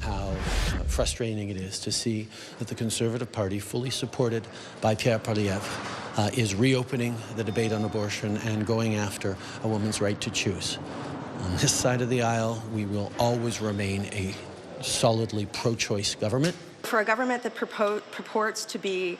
how frustrating it is to see that the Conservative Party, fully supported by Pierre Poilievre, is reopening the debate on abortion and going after a woman's right to choose. On this side of the aisle, we will always remain a solidly pro-choice government. For a government that purports to be,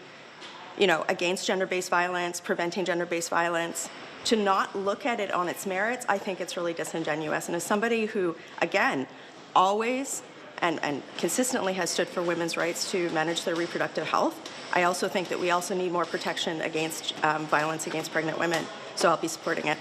against gender-based violence, preventing gender-based violence, to not look at it on its merits, I think it's really disingenuous. And as somebody who, again, always and consistently has stood for women's rights to manage their reproductive health, I also think that we also need more protection against violence against pregnant women. So I'll be supporting it.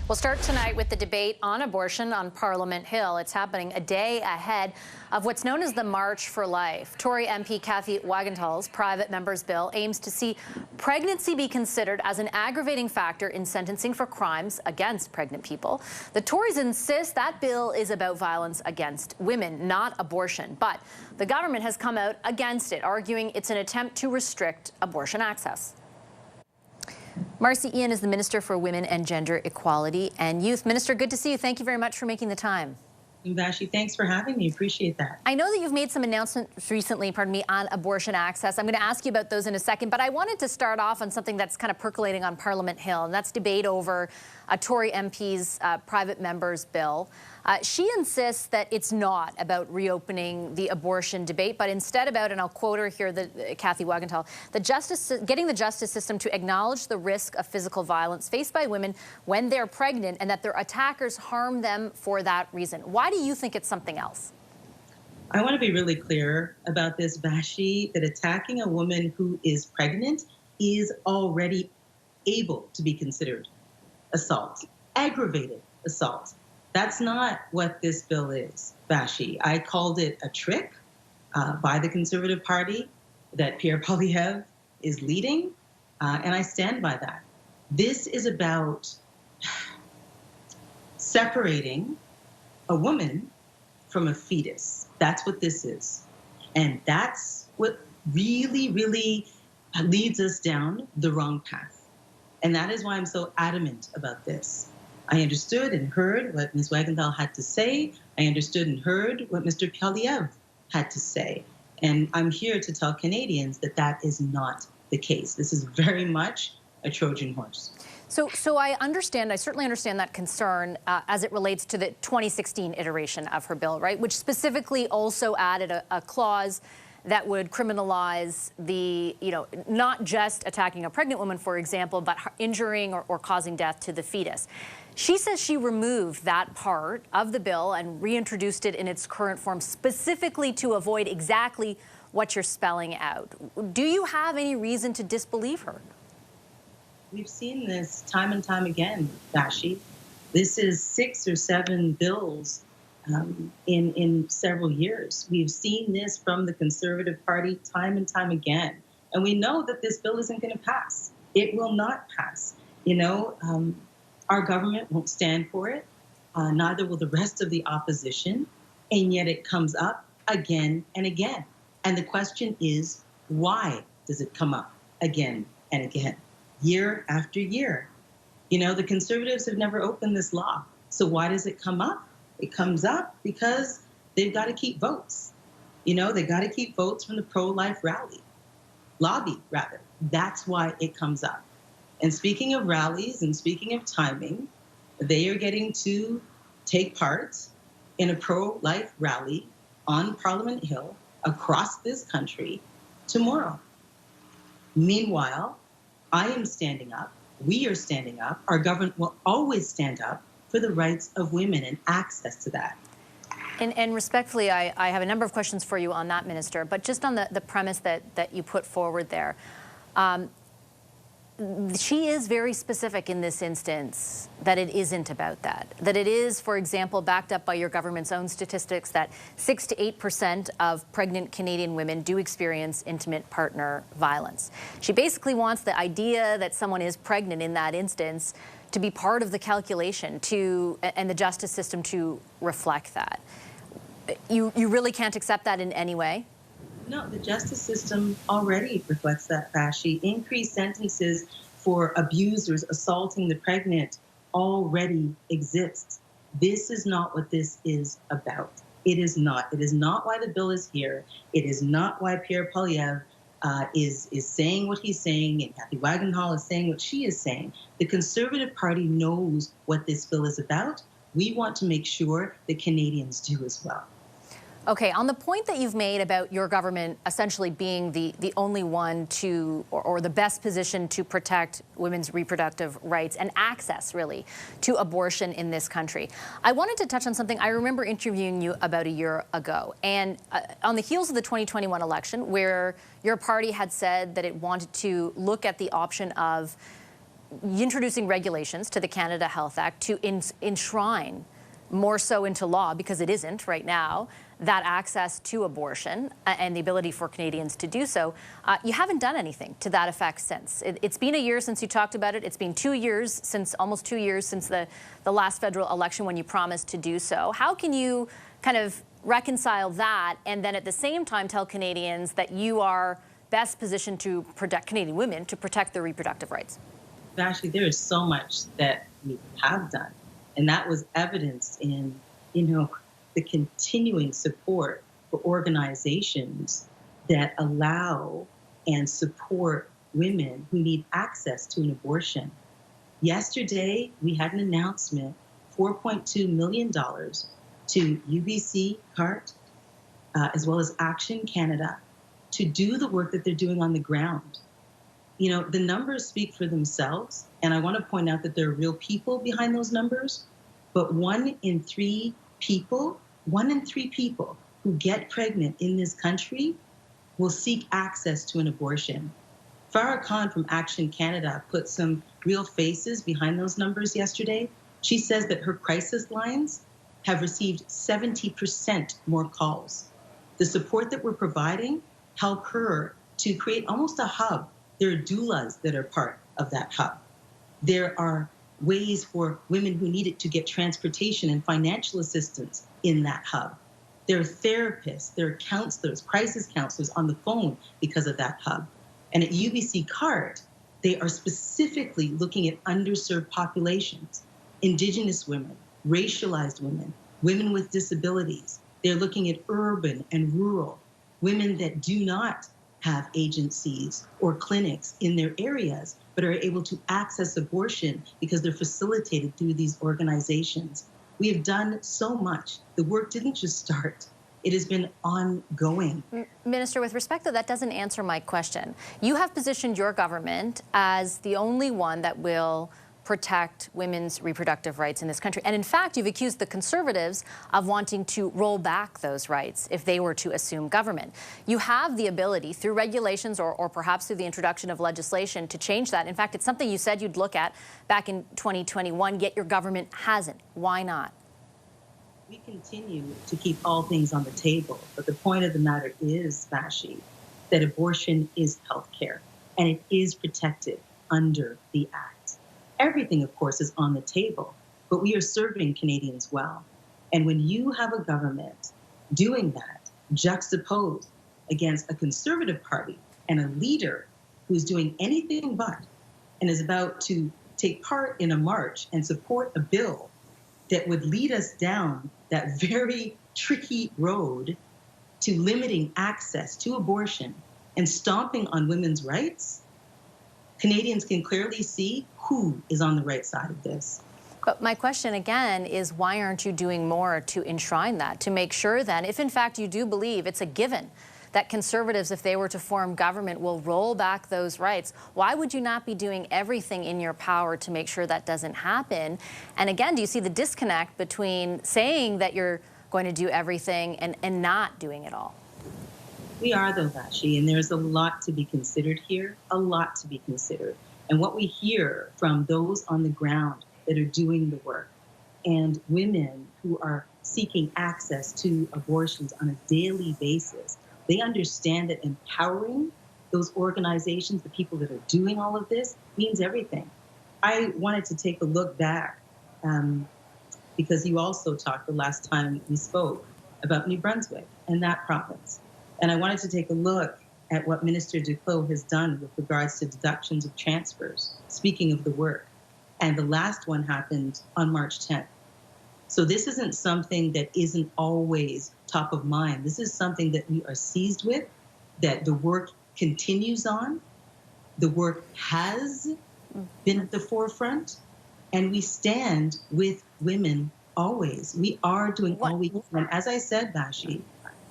We'll start tonight with the debate on abortion on Parliament Hill. It's happening a day ahead of what's known as the March for Life. Tory MP Vassy Kapelos' private member's bill aims to see pregnancy be considered as an aggravating factor in sentencing for crimes against pregnant people. The Tories insist that bill is about violence against women, not abortion. But the government has come out against it, arguing it's an attempt to restrict abortion access. Marci Ien is the Minister for Women and Gender Equality and Youth. Minister, good to see you. Thank you very much for making the time. Vassy, thanks for having me. Appreciate that. I know that you've made some announcements recently, on abortion access. I'm going to ask you about those in a second, but I wanted to start off on something that's kind of percolating on Parliament Hill, and that's debate over a Tory MP's private member's bill. She insists that it's not about reopening the abortion debate, but instead about, and I'll quote her here, Vassy Kapelos, getting the justice system to acknowledge the risk of physical violence faced by women when they're pregnant and that their attackers harm them for that reason. Why do you think it's something else? I want to be really clear about this, Vassy, that attacking a woman who is pregnant is already able to be considered assault, aggravated assault. That's not what this bill is, Vassy. I called it a trick by the Conservative Party that Pierre Poilievre is leading, and I stand by that. This is about separating a woman from a fetus. That's what this is. And that's what really, really leads us down the wrong path. And that is why I'm so adamant about this. I understood and heard what Ms. Wagenthal had to say. I understood and heard what Mr. Poilievre had to say. And I'm here to tell Canadians that that is not the case. This is very much a Trojan horse. So I certainly understand that concern as it relates to the 2016 iteration of her bill, right, which specifically also added a clause that would criminalize the, not just attacking a pregnant woman, for example, but injuring or causing death to the fetus. She says she removed that part of the bill and reintroduced it in its current form specifically to avoid exactly what you're spelling out. Do you have any reason to disbelieve her? We've seen this time and time again, Vassy. This is 6 or 7 bills in several years. We've seen this from the Conservative Party time and time again. And we know that this bill isn't going to pass. It will not pass. Our government won't stand for it. Neither will the rest of the opposition. And yet it comes up again and again. And the question is, why does it come up again and again, year after year? The Conservatives have never opened this law. So why does it come up? It comes up because they've got to keep votes. They've got to keep votes from the pro-life lobby. That's why it comes up. And speaking of rallies and speaking of timing, they are getting to take part in a pro-life rally on Parliament Hill across this country tomorrow. Meanwhile, I am standing up. We are standing up. Our government will always stand up for the rights of women and access to that. And respectfully, I have a number of questions for you on that, Minister, but just on the premise that you put forward there. She is very specific in this instance that it isn't about that. That it is, for example, backed up by your government's own statistics that 6 to 8% of pregnant Canadian women do experience intimate partner violence. She basically wants the idea that someone is pregnant in that instance to be part of the calculation and the justice system to reflect that. You really can't accept that in any way? No, the justice system already reflects that, Vassy. Increased sentences for abusers assaulting the pregnant already exists. This is not what this is about. It is not. It is not why the bill is here. It is not why Pierre Poilievre is saying what he's saying, and Kathy Wagenhall is saying what she is saying. The Conservative Party knows what this bill is about. We want to make sure that Canadians do as well. Okay, on the point that you've made about your government essentially being the only one to, or the best position to protect women's reproductive rights and access, really, to abortion in this country, I wanted to touch on something. I remember interviewing you about a year ago, and on the heels of the 2021 election, where your party had said that it wanted to look at the option of introducing regulations to the Canada Health Act to enshrine more so into law, because it isn't right now, that access to abortion and the ability for Canadians to do so. You haven't done anything to that effect since. It's been a year since you talked about it. It's been 2 years since, almost 2 years since the last federal election when you promised to do so. How can you kind of reconcile that and then at the same time tell Canadians that you are best positioned to protect Canadian women, to protect their reproductive rights? Actually, there is so much that we have done. And that was evidenced in, the continuing support for organizations that allow and support women who need access to an abortion. Yesterday, we had an announcement, $4.2 million to UBC CART, as well as Action Canada, to do the work that they're doing on the ground. The numbers speak for themselves, and I want to point out that there are real people behind those numbers, but 1 in 3 people who get pregnant in this country will seek access to an abortion. Farah Khan from Action Canada put some real faces behind those numbers yesterday. She says that her crisis lines have received 70% more calls. The support that we're providing help her to create almost a hub. There are doulas that are part of that hub. There are ways for women who need it to get transportation and financial assistance in that hub. There are therapists, there are counselors, crisis counselors on the phone because of that hub. And at UBC CART, they are specifically looking at underserved populations, Indigenous women, racialized women, women with disabilities. They're looking at urban and rural, women that do not have agencies or clinics in their areas, but are able to access abortion because they're facilitated through these organizations. We have done so much. The work didn't just start. It has been ongoing. Minister, with respect, though, that doesn't answer my question. You have positioned your government as the only one that will protect women's reproductive rights in this country. And in fact, you've accused the Conservatives of wanting to roll back those rights if they were to assume government. You have the ability through regulations or perhaps through the introduction of legislation to change that. In fact, it's something you said you'd look at back in 2021, yet your government hasn't. Why not? We continue to keep all things on the table. But the point of the matter is, Vassy, that abortion is health care and it is protected under the Act. Everything, of course, is on the table, but we are serving Canadians well. And when you have a government doing that, juxtaposed against a Conservative Party and a leader who's doing anything but and is about to take part in a march and support a bill that would lead us down that very tricky road to limiting access to abortion and stomping on women's rights, Canadians can clearly see who is on the right side of this. But my question again is, why aren't you doing more to enshrine that, to make sure then, if in fact you do believe it's a given that Conservatives, if they were to form government, will roll back those rights, why would you not be doing everything in your power to make sure that doesn't happen? And again, do you see the disconnect between saying that you're going to do everything and not doing it all? We are, though, Vassy, and there's a lot to be considered here, a lot to be considered. And what we hear from those on the ground that are doing the work and women who are seeking access to abortions on a daily basis, they understand that empowering those organizations, the people that are doing all of this, means everything. I wanted to take a look back because you also talked the last time we spoke about New Brunswick and that province. And I wanted to take a look at what Minister Duclos has done with regards to deductions of transfers, speaking of the work. And the last one happened on March 10th. So this isn't something that isn't always top of mind. This is something that we are seized with, that the work continues on. The work has been at the forefront, and we stand with women always. We are doing all we can. And as I said, Vassy,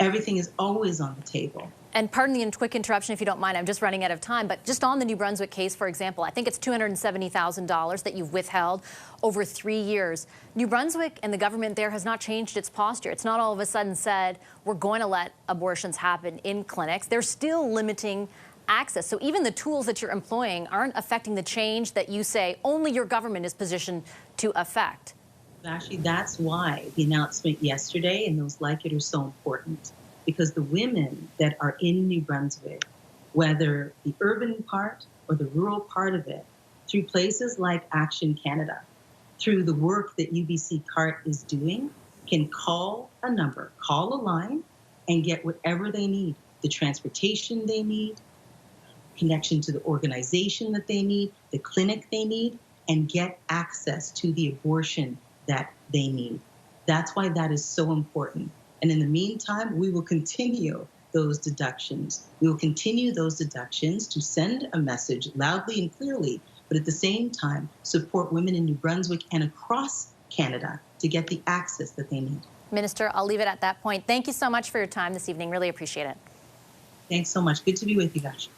everything is always on the table. And pardon the quick interruption, if you don't mind, I'm just running out of time, but just on the New Brunswick case, for example, I think it's $270,000 that you've withheld over 3 years. New Brunswick and the government there has not changed its posture. It's not all of a sudden said, we're going to let abortions happen in clinics. They're still limiting access. So even the tools that you're employing aren't affecting the change that you say only your government is positioned to affect. Actually, that's why the announcement yesterday and those like it are so important. Because the women that are in New Brunswick, whether the urban part or the rural part of it, through places like Action Canada, through the work that UBC CART is doing, can call a number, call a line, and get whatever they need, the transportation they need, connection to the organization that they need, the clinic they need, and get access to the abortion that they need. That's why that is so important. And in the meantime, we will continue those deductions. We will continue those deductions to send a message loudly and clearly, but at the same time, support women in New Brunswick and across Canada to get the access that they need. Minister, I'll leave it at that point. Thank you so much for your time this evening. Really appreciate it. Thanks so much. Good to be with you, Vassy.